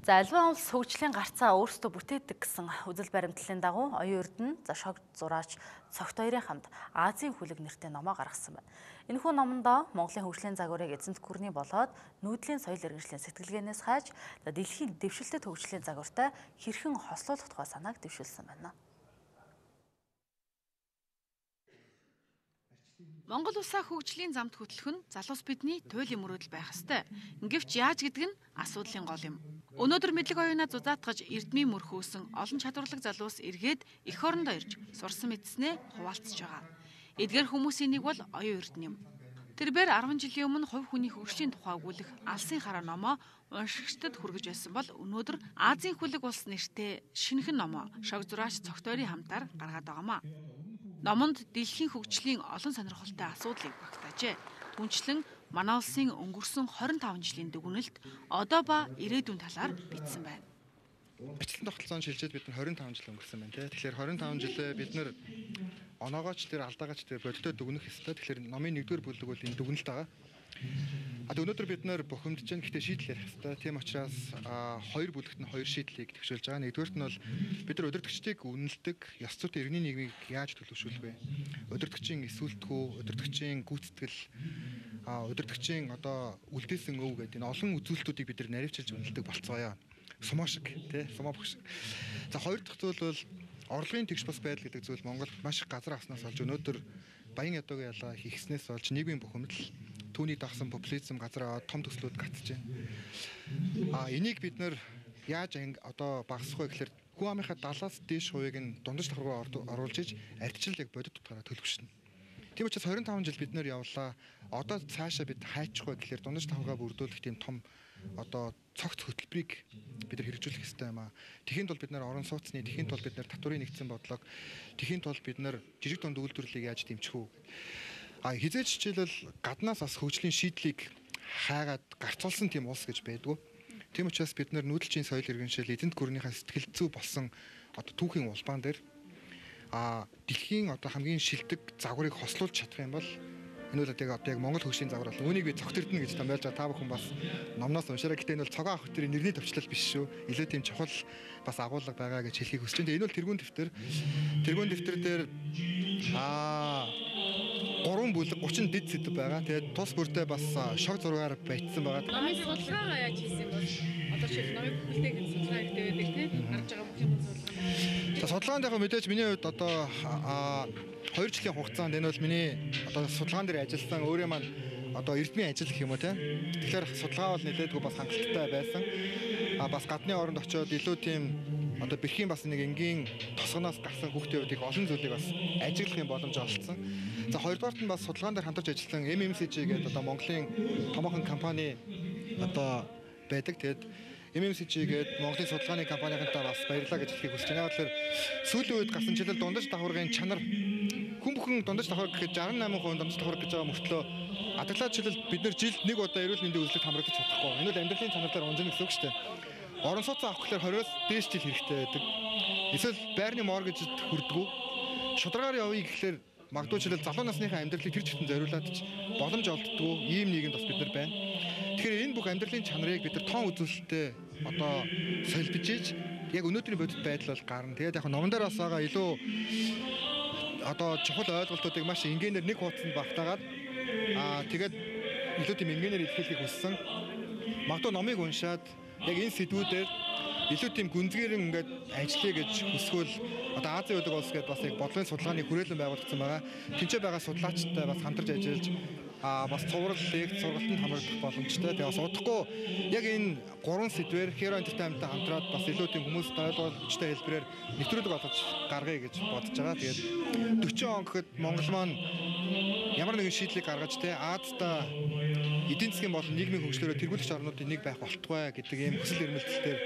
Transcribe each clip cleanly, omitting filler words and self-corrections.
За аливаа улс хөгжлийн гарцаа өөрсдөө бүтээдэг гэсэн үзэл баримтлалын дагуу оюун эрдэнэ, шог зураач цогт хоёрын хамт Азийн хүлэг нэртэй номоо гаргасан байна. Энэхүү номондоо Монголын хөгжлийн загварыг эзэнт гүрний болоод нүүдлийн соёл иргэншлийн сэтгэлгээнээс хайж дэлхийн дэвшилтэт хөгжлийн загвартай хэрхэн хослуулах тухай санааг дэвшүүлсэн байна. Монгол улсаа хөгжлийн замд хөтлөх нь залуус бидний туйлын мөрөөдөл байх ёстой. Гэвч яаж гэдэг нь асуудлын гол юм. Өнөөдөр мэдлэг оюунаа зузаатгаж эрдмийн мөрхөөсөн олон чадварлаг залуус эргээд эх орондоо ирж сурсан мэдснээ хуваалцж байгаа. Эдгээр хүмүүсийн нэг бол оюун эрдэнэ юм. Тэрээр 10 жилийн өмнө хувь хүний хөгжлийн тухай өгүүлэх Алсын хараа номоо уншигчдад хүргэж байсан бол өнөөдөр Азийн хүлэг улс нэртэй шинэхэн номоо шог зураач цогт хоёрын хамтаар гаргаад байгаамаа. Номонд дэлхийн хөгжлийн олон сонирхолтой асуудлыг багтаажээ. Түүнчлэн манай улсын өнгөрсөн 25 жилийн дүгнэлт одоо ба ирээдүйн талаар бичсэн байна. Бичлэн тогтолцоонд шилжээд бид нар 25 жил өнгөрсөн байна. Тэгэхээр 25 жилээ бид нар оноогооч тэр алдаагаач тэр бодиттой дүгнэх ёстой. Тэгэхээр номын 1-р бүлэг бол энэ дүгнэлт байгаа. Өнөөдөр бид нар бухимдж байна. Гэхдээ шийдэл ярих ёстой. Тийм учраас 2 бүлэгт нь 2 шийдлийг төвшүүлж байгаа. Нэгдүгээрт нь бол бид нар удирдгчдыг үнэлдэг ёс зүйтэй иргэний нийгмийг яаж төлөвшүүлэх вэ? Удирдгчийн эсвэлтгүү, удирдгчийн гүйцэтгэл, удирдгчийн үлдээсэн өв гэдэг энэ олон үзүүлэлтүүдийг бид нар наривчилж үнэлдэг болцгоё. Сумаа шиг тий, сумаа бүх шиг. За хоёр дахь зүйл бол орлогын тэгш бас байдал гэдэг зүйл Монголд маш их газар авснаас болж өнөөдөр баян ядуугийн ялгаа хийхснээс болж нийгмийн бухимдал түүний дагсан популизм газар аваад том төслүүд гатж байна. Энийг бид нар яаж багасгах вэ гэхээр хүн амынхаа 70-аас дээш хувийг нь дундаж давхар руу оруулж иж ардчил яг бодит утгаараа төлөвшнө. Тийм учраас 25 жил бид нар явлаа. Одоо цаашаа бид хайчих вэ гэхээр дундаж давхаргаа бүрдүүлэх тийм том цогц хөтөлбөрийг бид нар хэрэгжүүлэх ёстой юм аа. Тэхийн тулд бид нар орон сууцны, тэхийн тулд бид нар татврын нэгдсэн бодлого, тэхийн тулд бид нар жижиг дунд үйлдвэрлэлийг яаж дэмжих үү? Хизээч хичээлэл гаднаас бас хөгжлийн шийдлийг хайгаад гарцуулсан тийм улс гэж байдгүй. Тийм учраас бид нар нүүдэлчийн соёл иргэншил эзэнт гүрнийхээ сэтгэл зүй болсон түүхийн улбаан дээр дэлхийн хамгийн шилдэг загварыг хослуулж чадах юм бол энэ бол яг Монгол хөгжлийн загвар бол үүнийг би цогт эрдэнэ гэж томьёолж байгаа. Та бүхэн бас номноос уншаарай. Гэтэ энэ бол цогоо авах төрийн нэрний төвчлөл биш шүү. Илүү тийм чухал бас агуулга байгаа гэж хэлхийг хүсэж байна. Энэ бол тэргуун дэвтэр. Тэргуун дэвтэр дээр 3 бүлэг 30 дэд сэдв байгаа. Тэгээд тус бүртээ бас шог зургаар барьсан байгаа. Номын судалгаагаа яаж хийсэн бол одоо жишээ номыг бүлтэйг судалгаа хэрэгтэй байдаг тийм гарч байгаа бүх юм судалгаа. За судалгаанд яг мэдээж миний хувьд 2 жилийн хугацаанд энэ бол миний судалгаан дээр ажилласан өөрөө маань эрдмийн ажил гэх юм уу тийм. Тэгэхээр судалгаа бол нэлээдгүй бас хангалттай байсан. Бас гадны оронд очиод илүү тийм бэрхийн бас нэг энгийн тосгоноос гарсан хүүхдүүдийг олон зүйлийг бас ажиглах юм боломж олцсон. За хоёрдугаарт нь бас судалгаан дээр хамтарч ажилласан MMCG гэдэг Монголын томоохон компани байдаг. Тэгээд MMCG гэдэг Монголын судалгааны компанийнхантай бас баярлалаа гэж хэлхийг хүсэж байна. Тэгэхээр сүүлийн үед гарсан жишээл дундаж давхаргын чанар хүн бүхэн дундаж давхар гэхэд 68% дундаж давхар гэж байгаа мөртлөө адаглаа жишээл бид нар жилд нэг удаа эрүүл мэндийн үзлэгт хамрагдаж чадахгүй. Энэ бол амьдралын чанар дээр унжина гэсэн үг шүү дээ. Орон сууцаа авах гэхээр 20-оос дээш жил хэрэгтэй байдаг. Эсвэл байрны моргежд хүрдэггүй. Шударгаар явъя гэхээр магадгүй жишээл залуу насныхаа амьдралыг тэр чигтэн зориулаад ч боломж олддгүй ийм нийгэмд бас бид нар байна. Тэгэхээр энэ бүх амьдралын чанарыг бид нар тоон үзүүлэлттэй солилдож ийж яг өнөөдрийн бодит байдал бол гарна. Тэгээд яг номон дээр бас байгаа илүү чухал ойлголтуудыг маш энгийнээр нэг хуудсанд багтаагаад тэгээд илүү тийм энгийнээр илэрхийлэхийг хүссэн. Магадгүй номыг уншаад яг энэ сэдвүүдээр илүү тийм гүнзгийрэн ажиллая гэж хүсвэл Азийн улс гэдэг бас яг бодлогын судалгааны хүрээлэн байгуулагдсан байгаа. Тэнцээ байгаа судлаачтай бас хамтарч ажиллаж бас цуврал лекц сургалтанд хамрагдах боломжтой. Тэгээ бас удахгүй яг энэ 3 сэдвээр Hero Entertainment-тай хамтраад бас илүү тийм хүмүүст ойлгомжтой хэлбэрээр нэвтрүүлэг олгож гаргая гэж бодож байгаа. Тэгээд 40 он гэхэд Монгол маань ямар нэгэн шийдлийг гаргаж Азтай эдийн засгийн болон нийгмийн хөгжлөөрөө тэргүүлэгч орнуудын нэг байх болтугай гэдэг ийм хүсэл эрмэлзэлээр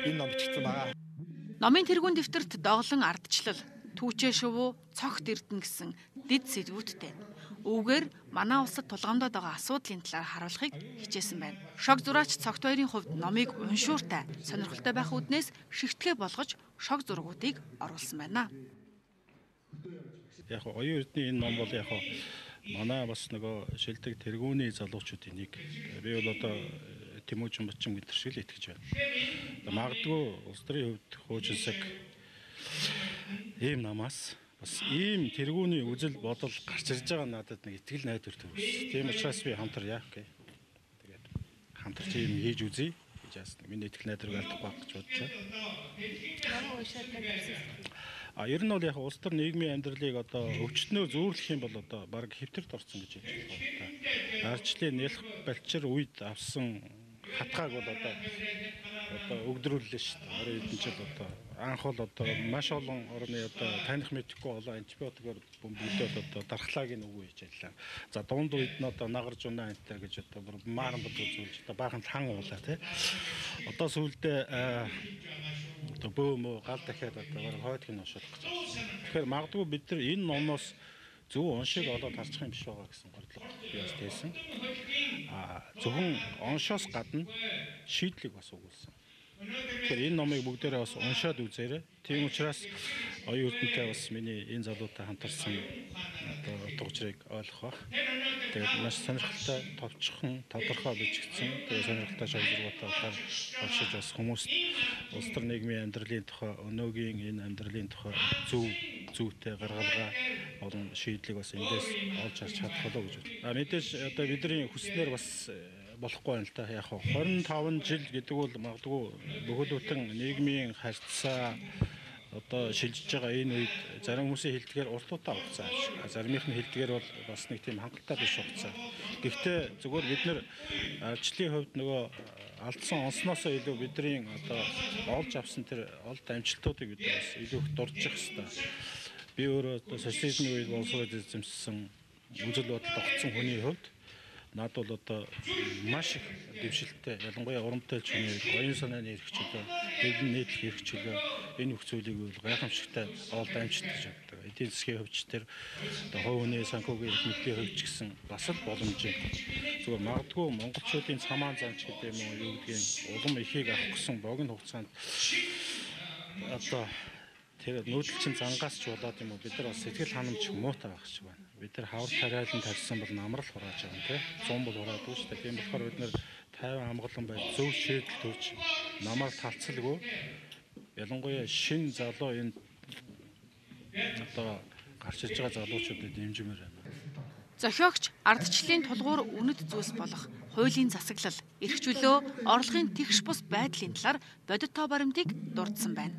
энэ ном бичигдсэн байгаа. Номын тэргуун дэвтэрт доголон ардчлал, түүчээ шувуу, цогт эрдэнэ гэсэн дэд сэдвүүдтэй. Үүгээр манай улсад тулгамдаад байгаа асуудлын талаар харуулахыг хичээсэн байна. Шог зураач цогт хоёрын хувьд номыг уншууртай, сонирхолтой байх үднээс шигтгэ болгож шог зургуудыг оруулсан байна. Яг оюун эрдэнэ энэ ном бол яг манай бас шилдэг тэргүүний залуучуудын нэг. Би бол Тэмүүжин Батчин гэдэг шиг л итгэж байна. Магадгүй улс төрийн хувьд хуучин цаг ийм намаас бас ийм тэргүүний үзэл бодол гарч ирж байгаа надад нэг итгэл найдвар төрсөн. Тийм учраас би хамтарья гэх. Тэгээд хамтарч ийм хийж үзье гэж яасан. Миний итгэл найдварыг алдахгүй байх гэж бодож байна. Ер нь бол яг улс төр нийгмийн амьдралыг одоо өвчтнөөр зөөрлөх юм бол одоо баг хэвтэрд орсон гэж хэлж байна. Арчлын нэлх балчир үед авсан хатгааг бол одоо өгдрүүллээ шүү дээ. Орон эдэнчил одоо анх бол одоо маш олон орны одоо таних мэдэхгүй олон антибиотикээр бөмбөгдөөд одоо дархлаагийн үгүй хийж ажиллаа. За дунд үед нь одоо нагарж унаа энтер гэж одоо бүр мааран бод үзүүлж одоо баахан хан уулаа тий. Одоо сүүлдээ одоо бөөмө гал дахиад одоо хойдох нь ушуулах гэж байна. Тэгэхээр магадгүй бид нар энэ номноос зөв уншиг олоод харчих юм биш байгаа гэсэн гордлого би бас тээсэн. Зөвхөн оншоос гадна шийдлийг бас өгүүлсэн. Тэгэхээр энэ номыг бүгдээрээ бас уншаад үзээрэй. Тийм учраас оюун эрдэнэтэй бас миний энэ залуутай хамтарсан одоо дугжрыг ойлгох баг. Тэгээд маш сонирхолтой, товчхон, тодорхой бичигдсэн. Тэгээд сонирхолтой шалгуурлага утгаар оршиж бас хүмүүст улс төр нийгмийн амьдралын тухай, өнөөгийн энэ амьдралын тухай зүйтэй гаргалгаа олон шийдлийг бас эндээс олж харж чадах болов гэж байна. Мэдээж одоо бидний хүснээр бас болохгүй юм л та. Яг 25 жил гэдэг бол магадгүй бүхэл бүтэн нийгмийн харьцаа одоо шилжиж байгаа энэ үед зарим хүмүүсийн хэлдгээр уртуутай хугацаа авчих. Заримийнх нь хэлдгээр бол бас нэг тийм хангалттай биш хугацаа. Гэхдээ зүгээр бид нар арчлын хувьд нөгөө алдсан онсноосоо илүү бидний одоо олж авсан тэр олд амжилтуудыг бид бас илүү их дурдчих хэвээр. Би өөрөө одоо социализмын үед боловсрол эзэмшсэн үзэл бодол тогтсон хүний хувьд над бол одоо маш их дэвшилттэй ялангуяа урамтай хүний оюун санааны эрх чөлөө, дэвлэн нийтлэх эрх чөлөө энэ бүх зүйлийг бол гайхамшигтай олд амжилттай чаддаг. Эдийн засгийн хөвч төр одоо хувь хүний санхүүгийн эрх мэдлийн хөвч гэсэн бас л боломжтой. Зүгээр магадгүй монголчуудын цамаан замч гэдэг юм уу юу гэдгийг улам ихийг авах гэсэн богино хугацаанд одоо тэр нүүдэлчин зангаас ч болоод юм уу бид нар бас сэтгэл ханамж муутай байх шиг байна. Бид нар хавар тариалан тарьсан бол намрал хурааж байгаа юм тий. 100 бол хураадаг шүү дээ. Тийм болохоор бид нар 50 амгалан байж зөв шийдэл төрж намар талцалгүй ялангуяа шин залуу энэ одоо гарч иж байгаа залуучуудад дэмжмээр байна. Зохиогч ардчлалын тулгуур үнэт зүйлс болох хуулийн засаглал, эрх чөлөө, орлогын тэгш бус байдлын талаар бодит тоо баримтыг дурдсан байна.